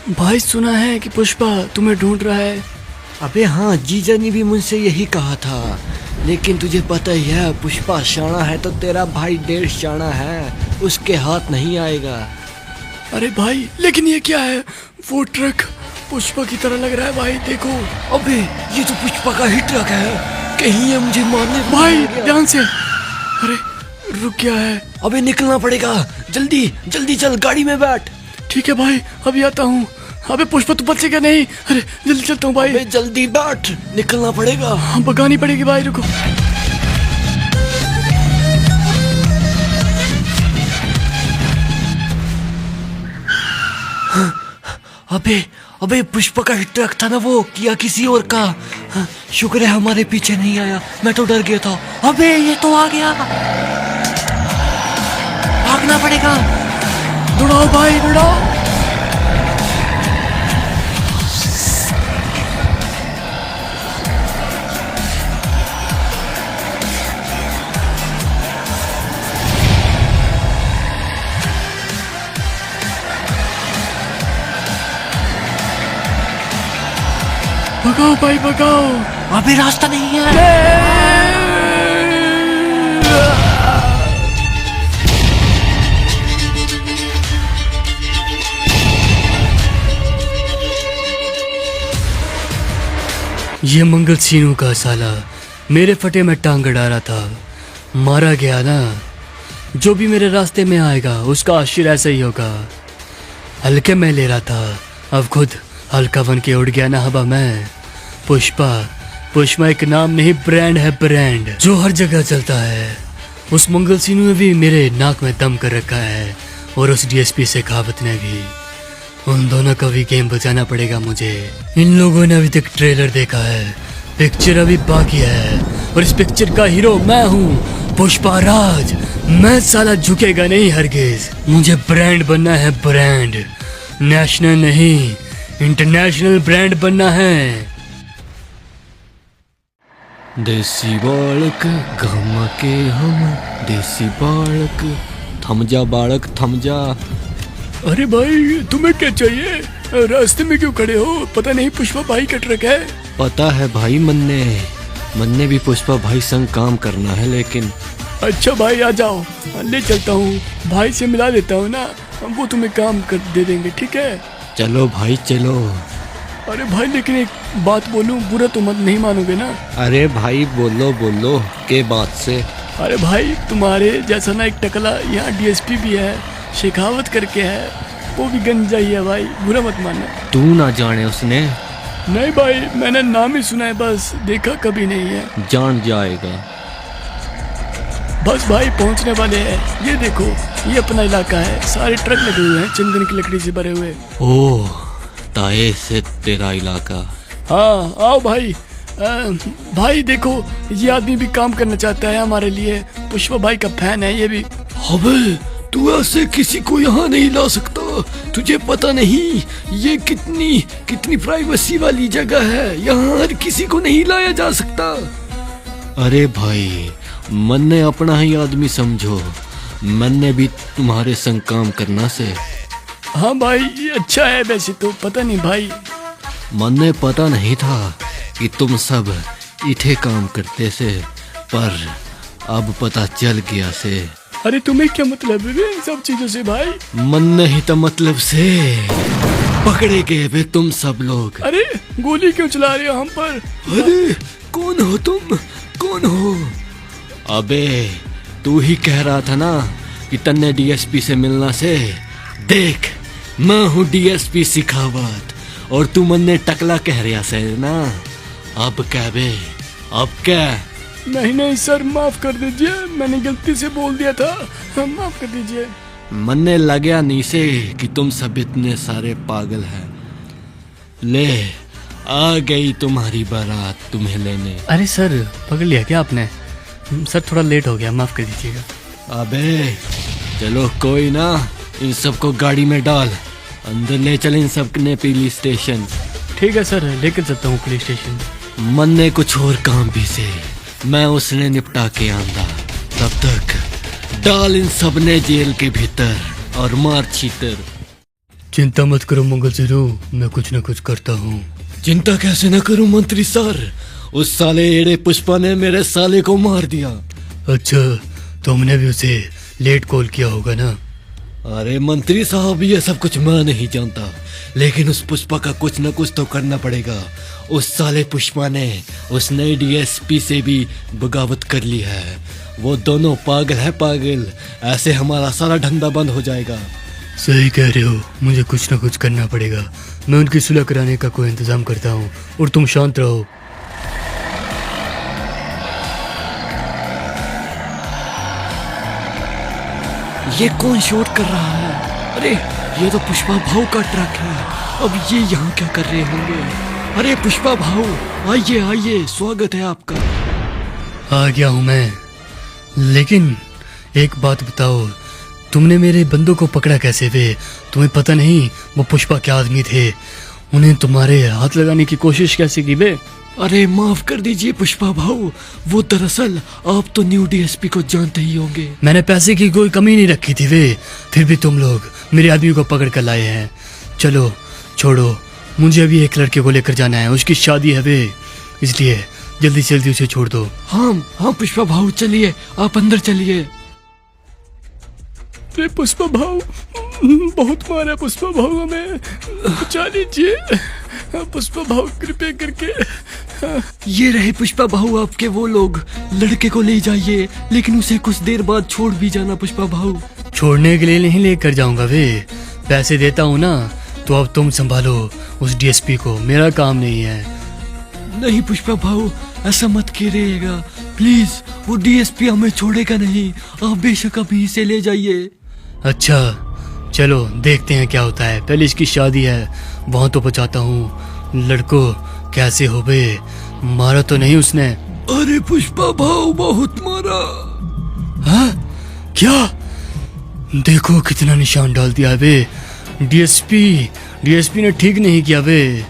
भाई सुना है कि पुष्पा तुम्हें ढूंढ रहा है। अबे हाँ, जीजा ने भी मुझसे यही कहा था, लेकिन तुझे पता ही है पुष्पा शाना है तो तेरा भाई 1.5 शाना है, उसके हाथ नहीं आएगा। अरे भाई लेकिन ये क्या है, वो ट्रक पुष्पा की तरह लग रहा है भाई, देखो। अबे ये तो पुष्पा का ही ट्रक है, कहीं ये मुझे मारने को भाई नहीं आ गया। ध्यान से। अरे रुक गया है। अबे निकलना पड़ेगा, जल्दी जल्दी चल, गाड़ी में बैठ। ठीक है भाई अभी आता हूँ। अबे पुष्पा तू बचेगा नहीं। अरे जल्दी चलता हूँ भाई। अबे जल्दी बैठ, निकलना पड़ेगा। हाँ भगानी पड़ेगी भाई, रुको। अबे अबे पुष्पा का ही ट्रक था ना वो, किया किसी और का। हाँ, शुक्र है हमारे पीछे नहीं आया, मैं तो डर गया था। अबे ये तो आ गया, भागना पड़ेगा। दौड़ाओ भाई दौड़ाओ। भगाओ भाई भगाओ। अबे रास्ता नहीं है। ये मंगल सीनू का साला मेरे फटे में टांग अड़ा रहा था, मारा गया ना। जो भी मेरे रास्ते में आएगा उसका आशीर ऐसा ही होगा। हल्के में ले रहा था, अब खुद हल्का बन के उड़ गया ना हवा में। पुष्पा एक नाम नहीं, ब्रांड है, ब्रांड जो हर जगह चलता है। उस मंगल सीनू ने भी मेरे नाक में दम कर रखा है, और उस डीएसपी शेखावत ने भी। उन दोनों का भी गेम बचाना पड़ेगा मुझे। इन लोगों ने अभी तक ट्रेलर देखा है, पिक्चर अभी बाकी है, और इस पिक्चर का हीरो मैं हूँ, पुष्पा राज। मैं साला झुकेगा नहीं हरगिज। मुझे ब्रांड बनना है, ब्रांड, नेशनल नहीं इंटरनेशनल ब्रांड बनना है। देसी बालक गामा के हम, देसी बालक, थम जा बालक थम जा। अरे भाई तुम्हें क्या चाहिए, रास्ते में क्यों खड़े हो? पता नहीं पुष्पा भाई का ट्रक है। पता है भाई, मन्ने भी पुष्पा भाई संग काम करना है, लेकिन अच्छा भाई आ जाओ, ले चलता हूँ, भाई से मिला देता हूँ ना, वो तुम्हें काम कर दे देंगे, ठीक है? चलो भाई चलो। अरे भाई लेकिन एक बात बोलूं, बुरा तो मत नहीं मानोगे ना? अरे भाई बोलो बोलो, के बात से? अरे भाई तुम्हारे जैसा ना एक टकला यहाँ डीएसपी भी है, शेखावत करके है, वो भी गंजा ही है भाई, बुरा मत मानना। तू ना जाने उसने? नहीं भाई मैंने नाम ही सुना है, बस देखा कभी नहीं है। जान जाएगा। बस भाई पहुंचने वाले हैं, ये देखो ये अपना इलाका है, सारे ट्रक लगे हुए हैं चंदन की लकड़ी से भरे हुए। ओह, ताए से तेरा इलाका। हाँ आओ भाई। भाई देखो ये आदमी भी काम करना चाहता है हमारे लिए, पुष्पा भाई का फैन है ये भी। अबे तू ऐसे किसी को यहाँ नहीं ला सकता, तुझे पता नहीं ये कितनी प्राइवेसी वाली जगह है, यहाँ हर किसी को नहीं लाया जा सकता। अरे भाई मन्ने अपना ही आदमी समझो, मन्ने भी तुम्हारे संग काम करना से। हाँ भाई ये अच्छा है वैसे तो, पता नहीं भाई मन्ने पता नहीं था कि तुम सब इथे काम करते से, पर अब पता चल गया से। अरे तुम्हें क्या मतलब है इन सब चीजों से भाई? मन्ने ही तो मतलब से पकड़े गए वे तुम सब लोग। अरे गोली क्यों चला रहे हो हम पर? अरे कौन हो तुम, कौन हो? अबे तू ही कह रहा था ना कि तन्ने डीएसपी से मिलना से। देख मैं हूँ डीएसपी शेखावत, और तू मन्ने टकला कह रहा से ना। अब क्या बे, अब क्या? नहीं सर माफ कर दीजिए, मैंने गलती से बोल दिया था, माफ कर दीजिए। मन्ने लगा नहीं से कि तुम सब इतने सारे पागल हैं। ले आ गई तुम्हारी बारात तुम्हें लेने। अरे सर पकड़ लिया क्या आपने? सर थोड़ा लेट हो गया, माफ कर दीजिएगा। अबे चलो कोई ना, इन सबको गाड़ी में डाल, अंदर ले चल इन सब ने पुलिस स्टेशन। ठीक है सर लेकर चलता हूँ पुलिस स्टेशन। मन्ने कुछ और काम भी से, मैं उसने निपटा के आंदा, तब तक डाल इन सब ने जेल के भीतर और मार छीतर। चिंता मत करो मंगल सिरू, मैं कुछ न कुछ करता हूँ। चिंता कैसे न करूं मंत्री सर, उस साले एड़े पुष्पा ने मेरे साले को मार दिया। अच्छा, तुमने भी उसे लेट कॉल किया होगा ना? अरे मंत्री साहब, ये सब कुछ मैं नहीं जानता, लेकिन उस पुष्पा का कुछ न कुछ तो करना पड़ेगा। उस साले पुष्पा ने उस नए डीएसपी से भी बगावत कर ली है। वो दोनों पागल है पागल, ऐसे हमारा सारा धंधा बंद हो जाएगा। सही कह रहे हो, मुझे कुछ न कुछ करना पड़ेगा। मैं उनकी सुलह कराने का कोई इंतजाम करता हूँ और तुम शांत रहो। ये कौन शूट कर रहा है? अरे ये तो पुष्पा भाऊ का ट्रक है। अब ये यहाँ क्या कर रहे होंगे? अरे पुष्पा भाऊ, आइए आइए, स्वागत है आपका। आ गया हूँ मैं, लेकिन एक बात बताओ, तुमने मेरे बंदों को पकड़ा कैसे वे? तुम्हें पता नहीं वो पुष्पा के आदमी थे? उन्हें तुम्हारे हाथ लगाने की कोशिश कैसे की वे? अरे माफ कर दीजिए पुष्पा भाऊ, वो दरअसल आप तो न्यू डीएसपी को जानते ही होंगे। मैंने पैसे की कोई कमी नहीं रखी थी वे, फिर भी तुम लोग मेरे आदमी को पकड़ कर लाए हैं। चलो छोड़ो, मुझे अभी एक लड़के को लेकर जाना है, उसकी शादी है वे, इसलिए जल्दी से जल्दी उसे छोड़ दो। हाँ हाँ पुष्पा भाऊ, चलिए आप अंदर चलिए। अरे पुष्पा भाऊ, बहुत मारा पुष्पा भाऊ, हमें बचा लीजिए पुष्पा भाऊ, कृपया करके। ये रहे पुष्पा भाऊ आपके वो लोग, लड़के को ले जाइए, लेकिन उसे कुछ देर बाद छोड़ भी जाना पुष्पा भाऊ। छोड़ने के लिए नहीं लेकर जाऊंगा वे, पैसे देता हूँ ना, तो अब तुम संभालो उस डीएसपी को, मेरा काम नहीं है। नहीं पुष्पा भाऊ, ऐसा मत कीजिएगा प्लीज, वो डीएसपी हमें छोड़ेगा नहीं, आप बेशक अभी इसे ले जाइए। अच्छा चलो देखते हैं क्या होता है, पहले इसकी शादी है, वहां तो पहुंचाता हूँ। लड़को कैसे हो बे, मारा तो नहीं उसने? अरे पुष्पा भाऊ, बहुत मारा। हाँ क्या? देखो कितना निशान डाल दिया बे, डीएसपी ने ठीक नहीं किया बे।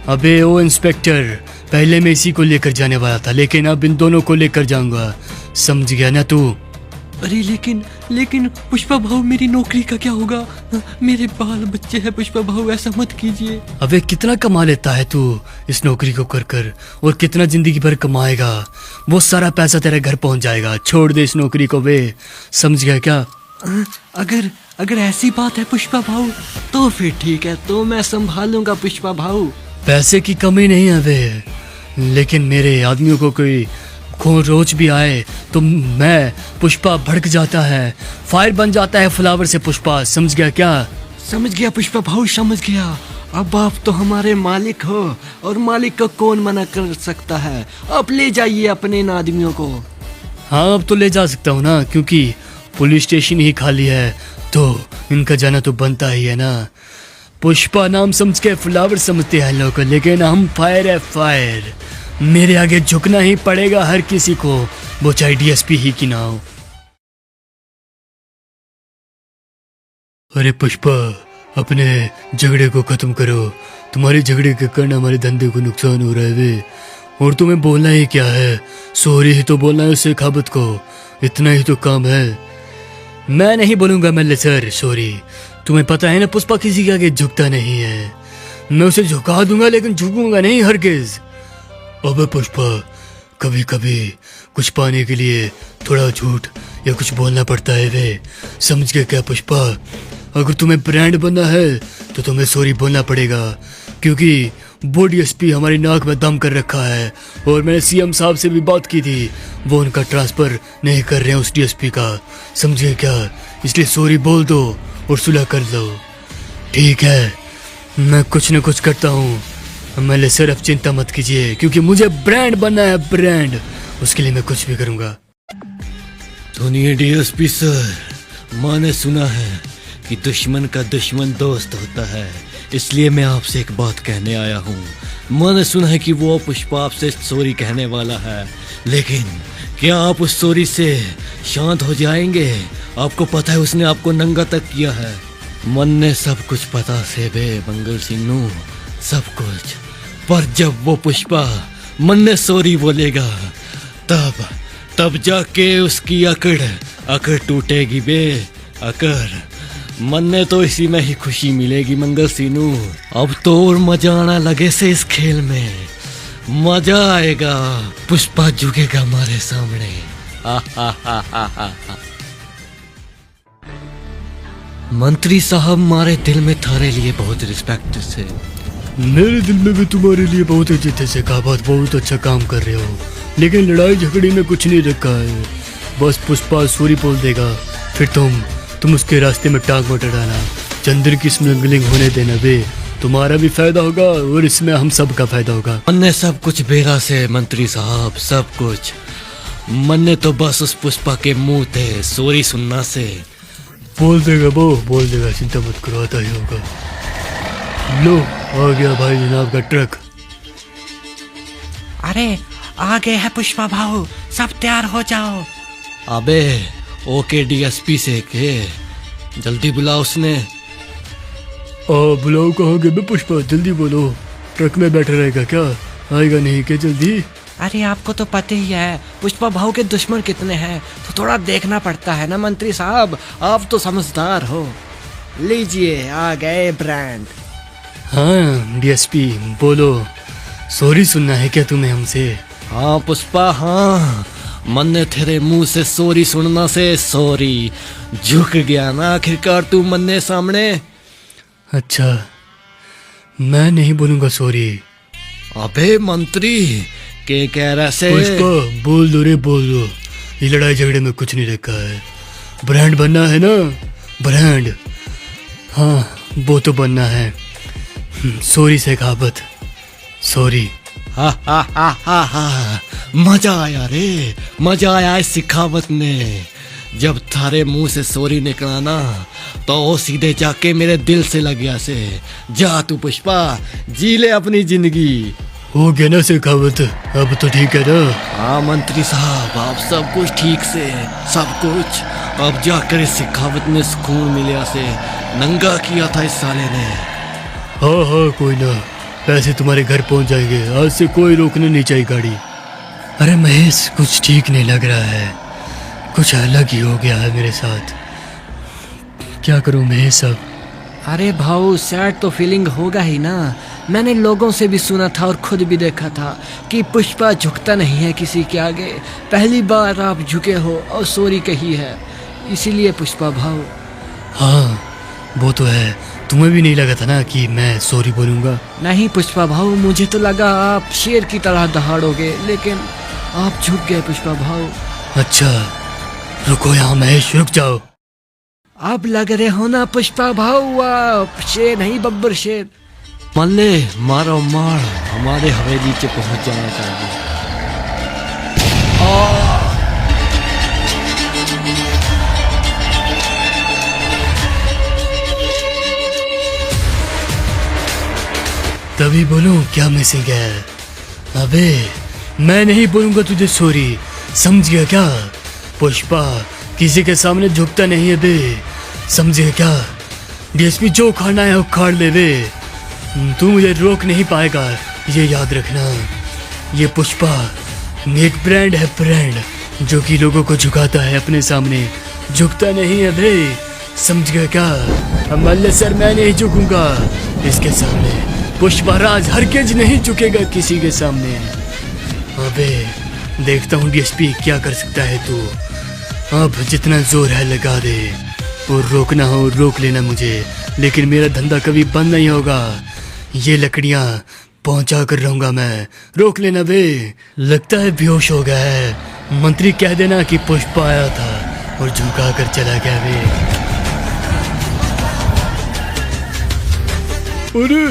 अबे ओ इंस्पेक्टर, पहले मैं इसी को लेकर जाने वाला था, लेकिन अब इन दोनों को लेकर जाऊंगा, समझ गया ना तू? अरे लेकिन पुष्पा भाऊ, मेरी नौकरी का क्या होगा? मेरे बाल बच्चे हैं पुष्पा भाऊ, ऐसा मत कीजिए। अबे कितना कमा लेता है तू इस नौकरी को कर कर, और कितना जिंदगी भर कमाएगा? वो सारा पैसा तेरे घर पहुंच जाएगा, छोड़ दे इस नौकरी को बे, समझ गया क्या? अगर ऐसी बात है पुष्पा भाऊ, तो फिर ठीक है, तो मैं संभालूंगा पुष्पा भाऊ। पैसे की कमी नहीं है वे, लेकिन मेरे आदमियों को कोई रोज भी आए तो मैं पुष्पा भड़क जाता है, फायर बन जाता है फ्लावर से पुष्पा, समझ गया क्या? समझ गया पुष्पा भाऊ, समझ गया। अब आप तो हमारे मालिक हो, और मालिक को कौन मना कर सकता है। आप ले जाइए अपने इन आदमियों को। हाँ अब तो ले जा सकता हूँ ना, क्योंकि पुलिस स्टेशन ही खाली है, तो इनका जाना तो बनता ही है ना। पुष्पा नाम समझ के फ्लावर समझते हैं लोग, लेकिन हम फायर है फायर, मेरे आगे झुकना ही पड़ेगा हर किसी को, वो चाहे डीएसपी ही की ना हो। अरे पुष्पा, अपने झगड़े को खत्म करो, तुम्हारे झगड़े के कारण हमारे धंधे को नुकसान हो रहा है वे, और तुम्हें बोलना ही क्या है, सॉरी ही तो बोलना है उसे खाबत को, इतना ही तो काम है। मैं नहीं बोलूंगा मल्ले सर सॉरी, तुम्हें पता है ना पुष्पा किसी के आगे झुकता नहीं है, मैं उसे झुका दूंगा लेकिन झुकूंगा नहीं हरगिज। अबे पुष्पा, कभी कभी कुछ पाने के लिए थोड़ा झूठ या कुछ बोलना पड़ता है वे, समझ गए क्या पुष्पा? अगर तुम्हें ब्रांड बनना है तो तुम्हें सॉरी बोलना पड़ेगा, क्योंकि वो डीएसपी हमारी नाक में दम कर रखा है, और मैंने सीएम साहब से भी बात की थी, वो उनका ट्रांसफर नहीं कर रहे हैं उस डीएसपी का, समझे क्या? इसलिए सॉरी बोल दो और सुलह कर दो, ठीक है? मैं कुछ न कुछ करता हूँ, मैं सिर्फ चिंता मत कीजिए, क्योंकि मुझे ब्रांड बनना है, ब्रांड, उसके लिए मैं कुछ भी करूँगा। सुनिए डीएसपी सर, मैंने सुना है कि दुश्मन का दुश्मन दोस्त होता है, इसलिए मैं आपसे एक बात कहने आया हूँ। मैंने सुना है कि वो पुष्पा आपसे सॉरी कहने वाला है, लेकिन क्या आप उस सॉरी से शांत हो जाएंगे? आपको पता है उसने आपको नंगा तक किया है। मन ने सब कुछ पता से बे मंगल सिन्नू, सब कुछ, पर जब वो पुष्पा मन ने सॉरी बोलेगा, तब जाके उसकी अकड़ टूटेगी बे, अकड़। मन्ने तो इसी में ही खुशी मिलेगी मंगल सीनू। अब तो और मजा आना लगे से इस खेल में, मजा आएगा। पुष्पा झुकेगा हमारे सामने। मंत्री साहब, हमारे दिल में थारे लिए बहुत रिस्पेक्ट से। मेरे दिल में भी तुम्हारे लिए बहुत इज्जत है शेखावत, बहुत अच्छा काम कर रहे हो, लेकिन लड़ाई झगड़ी में कुछ नहीं रखा है। बस पुष्पा सूरी बोल देगा, फिर तुम उसके रास्ते में टांग मत अड़ाना। चंद्र की स्मगलिंग होने देना बे, तुम्हारा भी फायदा होगा और इसमें हम सब का फायदा होगा। मन्ने सब कुछ बेरा से मंत्री साहब, सब कुछ। मन्ने तो बस उस पुष्पा के मुंह थे सॉरी सुनना से। बोल देगा वो, बोल देगा, चिंता मत करो, आता ही होगा। लो आ गया भाई जनाब का ट्रक। अरे आ गए हैं पुष्पा भाऊ, सब तैयार हो जाओ। अबे ओके डीएसपी से के जल्दी बुलाओ उसने। बुलाओ कहोगे बे पुष्पा, जल्दी बोलो। ट्रक में बैठा रहेगा क्या, आएगा नहीं क्या जल्दी? अरे आपको तो पता ही है पुष्पा भाऊ के दुश्मन कितने हैं, तो थोड़ा देखना पड़ता है ना मंत्री साहब, आप तो समझदार हो। लीजिए आ गए ब्रांड। हाँ डीएसपी बोलो, सॉरी सुनना है क्या तुम्हें हमसे? हाँ पुष्पा हाँ, मन्ने तेरे मुंह से सॉरी सुनना से सॉरी। झुक गया ना आखिरकार तू मन्ने सामने। अच्छा मैं नहीं बोलूंगा सॉरी। अबे मंत्री के कह रहा से? पुष्पा बोल दो रे, बोल दो। ये लड़ाई झगड़े में कुछ नहीं रखा है। ब्रांड बनना है ना, ब्रांड, हाँ वो तो बनना है। Sorry Shekhawat, sorry. हा हा हा हा हा, मजा आया रे, मजा आया इस सिखावत ने। जब थारे मुंह से सॉरी निकला ना तो वो सीधे जाके मेरे दिल से लग गया से। जा तू पुष्पा, जी ले अपनी जिंदगी। हो गया ना शेखावत, अब तो ठीक है ना? हाँ मंत्री साहब, आप सब कुछ ठीक से, सब कुछ। अब जाकर इस सिखावत में सुकून मिला से। नंगा किया था इस साले ने। हाँ हाँ कोई ना, पैसे तुम्हारे घर पहुंच जाएंगे, आज से कोई रोकने नहीं चाहिए गाड़ी। अरे महेश कुछ ठीक नहीं लग रहा है, कुछ अलग ही हो गया है मेरे साथ। क्या करूं महेश अब? अरे भाऊ सैड तो फीलिंग होगा ही ना। मैंने लोगों से भी सुना था और खुद भी देखा था कि पुष्पा झुकता नहीं है किसी के आगे। पहली बार आप झुके हो और सॉरी कही है, इसीलिए पुष्पा भाऊ। हाँ वो तो है, तुम्हें भी नहीं लगा था ना कि मैं सॉरी बोलूंगा? नहीं पुष्पा भाऊ, मुझे तो लगा आप शेर की तरह दहाड़ोगे, लेकिन आप झुक गए पुष्पा भाऊ। अच्छा रुको यहाँ महेश, रुक जाओ। आप लग रहे हो ना पुष्पा भाऊ, आप शेर नहीं बब्बर शेर। मल्ले मारो मार, हमारे हवेली से पहुंच जाना चाहिए। तभी बोलूं क्या मिसिंग है? अबे मैं नहीं बोलूंगा तुझे सॉरी, समझ गया क्या? पुष्पा किसी के सामने झुकता नहीं है बे, समझ गया क्या? डीएसपी जो खाना है वो खाड़ ले बे, तू मुझे रोक नहीं पाएगा, ये याद रखना। ये पुष्पा एक ब्रांड है, ब्रांड जो कि लोगों को झुकाता है अपने सामने, झुकता नहीं है बे, समझ गया क्या? अब मल्ले सर मैं नहीं झुकूंगा इसके सामने। पुष्पा राज हरगिज नहीं झुकेगा किसी के सामने। अबे देखता हूँ डीएसपी क्या कर सकता है तू। अब जितना जोर है लगा दे, और रोकना हो रोक लेना मुझे, लेकिन मेरा धंधा कभी बंद नहीं होगा। ये लकड़ियाँ पहुंचा कर रहूंगा मैं, रोक लेना बे। लगता है बेहोश हो गया है, मंत्री कह देना कि पुष्पा आया था और झुका कर चला गया बे। अरे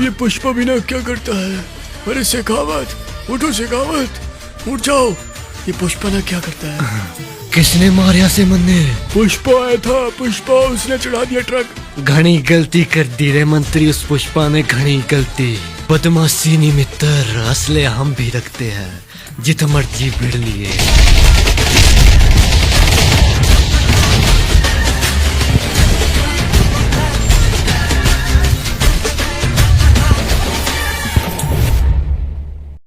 ये पुष्पा बिना क्या करता है? अरे शेखावत उठो, शेखावत उठ जाओ, ये पुष्पा ना क्या करता है? किसने मारा से मन्ने? पुष्पा आया था, पुष्पा, उसने चढ़ा दिया ट्रक। घनी गलती कर दी रे मंत्री, उस पुष्पा ने घनी गलती। बदमाशी नहीं मित्र, असले हम भी रखते हैं, जित मर्जी भिड़ लिए।